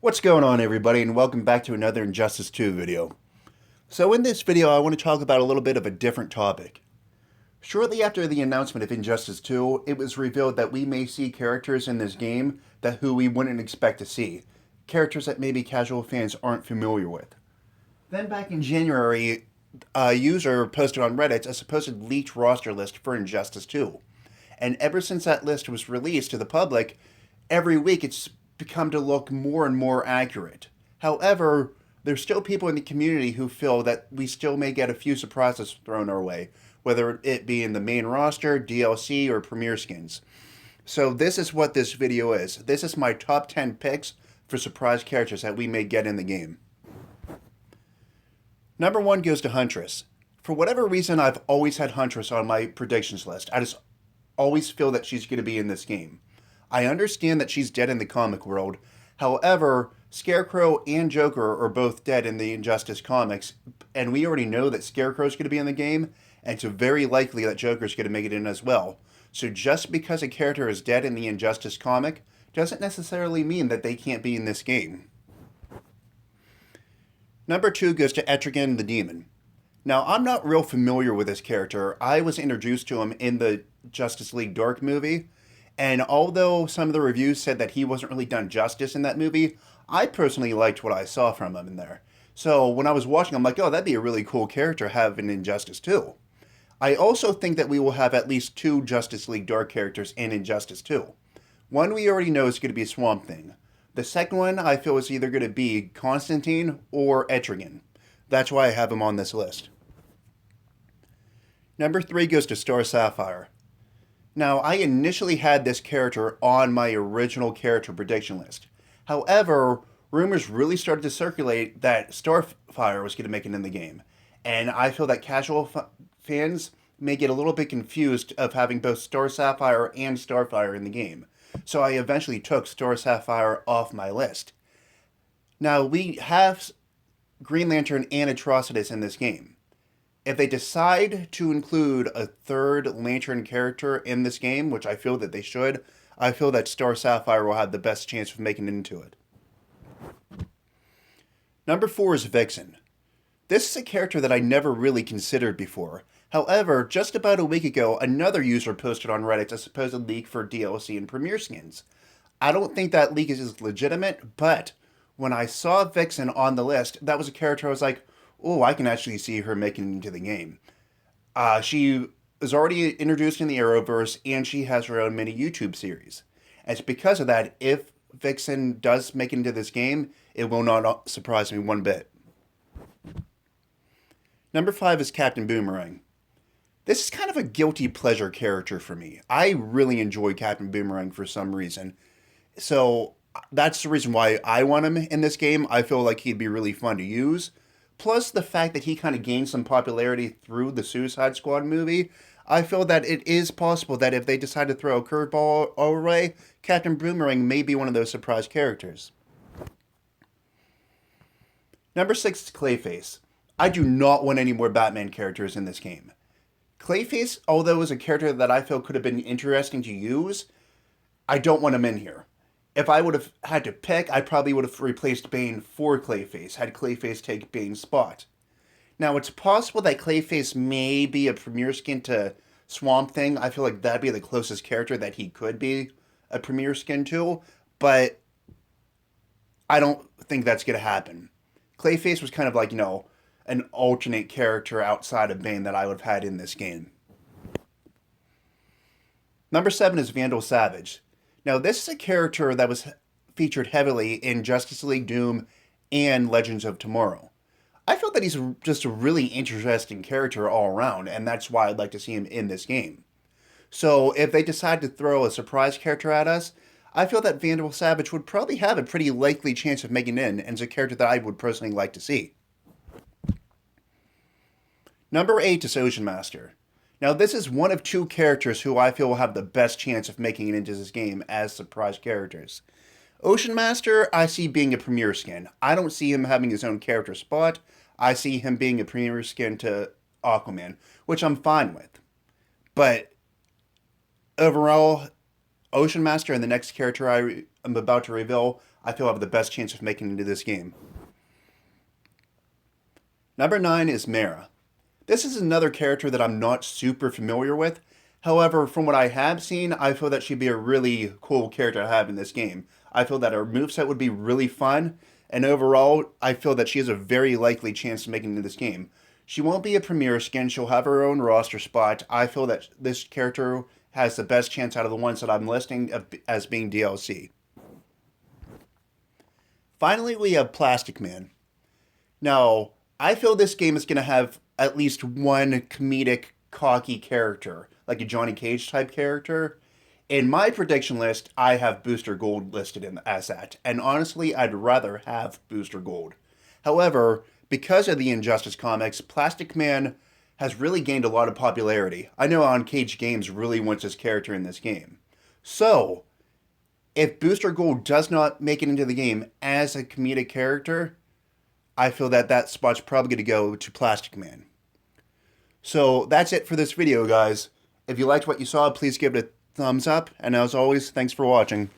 What's going on, everybody, and welcome back to another Injustice 2 video. So in this video I want to talk about a little bit of a different topic. Shortly after the announcement of Injustice 2, it was revealed that we may see characters in this game who we wouldn't expect to see. Characters that maybe casual fans aren't familiar with. Then back in January, a user posted on Reddit a supposed leaked roster list for Injustice 2. And ever since that list was released to the public, every week it's become to look more and more accurate. However, there's still people in the community who feel that we still may get a few surprises thrown our way, whether it be in the main roster, DLC, or premiere skins. So this is what this video is. This is my top 10 picks for surprise characters that we may get in the game. Number 1 goes to Huntress. For whatever reason, I've always had Huntress on my predictions list. I just always feel that she's going to be in this game. I understand that she's dead in the comic world. However, Scarecrow and Joker are both dead in the Injustice comics, and we already know that Scarecrow's going to be in the game, and it's very likely that Joker's going to make it in as well. So just because a character is dead in the Injustice comic doesn't necessarily mean that they can't be in this game. Number 2 goes to Etrigan the Demon. Now, I'm not real familiar with this character. I was introduced to him in the Justice League Dark movie, and although some of the reviews said that he wasn't really done justice in that movie, I personally liked what I saw from him in there. So when I was watching, I'm like, oh, that'd be a really cool character to have in Injustice 2. I also think that we will have at least 2 Justice League Dark characters in Injustice 2. One we already know is going to be Swamp Thing. The second one I feel is either going to be Constantine or Etrigan. That's why I have him on this list. Number 3 goes to Star Sapphire. Now, I initially had this character on my original character prediction list. However, rumors really started to circulate that Starfire was going to make it in the game. And I feel that casual fans may get a little bit confused of having both Star Sapphire and Starfire in the game. So I eventually took Star Sapphire off my list. Now, we have Green Lantern and Atrocitus in this game. If they decide to include a third Lantern character in this game, which I feel that they should, I feel that Star Sapphire will have the best chance of making it into it. Number 4 is Vixen. This is a character that I never really considered before. However, just about a week ago, another user posted on Reddit a supposed leak for DLC and premiere skins. I don't think that leak is legitimate, but when I saw Vixen on the list, that was a character I was like, oh, I can actually see her making it into the game. She is already introduced in the Arrowverse, and she has her own mini YouTube series. And it's because of that, if Vixen does make it into this game, it will not surprise me one bit. Number 5 is Captain Boomerang. This is kind of a guilty pleasure character for me. I really enjoy Captain Boomerang for some reason. So that's the reason why I want him in this game. I feel like he'd be really fun to use. Plus the fact that he kind of gained some popularity through the Suicide Squad movie, I feel that it is possible that if they decide to throw a curveball our way, Captain Boomerang may be one of those surprise characters. Number 6 is Clayface. I do not want any more Batman characters in this game. Clayface, although is a character that I feel could have been interesting to use, I don't want him in here. If I would have had to pick, I probably would have replaced Bane for Clayface, had Clayface take Bane's spot. Now, it's possible that Clayface may be a premiere skin to Swamp Thing. I feel like that'd be the closest character that he could be a premiere skin to, but I don't think that's going to happen. Clayface was kind of like, an alternate character outside of Bane that I would have had in this game. Number 7 is Vandal Savage. Now, this is a character that was featured heavily in Justice League Doom and Legends of Tomorrow. I feel that he's just a really interesting character all around, and that's why I'd like to see him in this game. So if they decide to throw a surprise character at us, I feel that Vandal Savage would probably have a pretty likely chance of making it in, and is a character that I would personally like to see. Number 8 is Ocean Master. Now, this is one of 2 characters who I feel will have the best chance of making it into this game as surprise characters. Ocean Master, I see being a premiere skin. I don't see him having his own character spot. I see him being a premiere skin to Aquaman, which I'm fine with. But overall, Ocean Master and the next character I am about to reveal, I feel have the best chance of making it into this game. Number 9 is Mara. This is another character that I'm not super familiar with. However, from what I have seen, I feel that she'd be a really cool character to have in this game. I feel that her moveset would be really fun, and overall, I feel that she has a very likely chance of making it into this game. She won't be a premier skin, she'll have her own roster spot. I feel that this character has the best chance out of the ones that I'm listing as being DLC. Finally, we have Plastic Man. Now, I feel this game is going to have at least one comedic, cocky character, like a Johnny Cage type character. In my prediction list, I have Booster Gold listed as that, and honestly, I'd rather have Booster Gold. However, because of the Injustice comics, Plastic Man has really gained a lot of popularity. I know Uncaged Games really wants his character in this game. So, if Booster Gold does not make it into the game as a comedic character, I feel that that spot's probably going to go to Plastic Man. So that's it for this video, guys. If you liked what you saw, please give it a thumbs up. And as always, thanks for watching.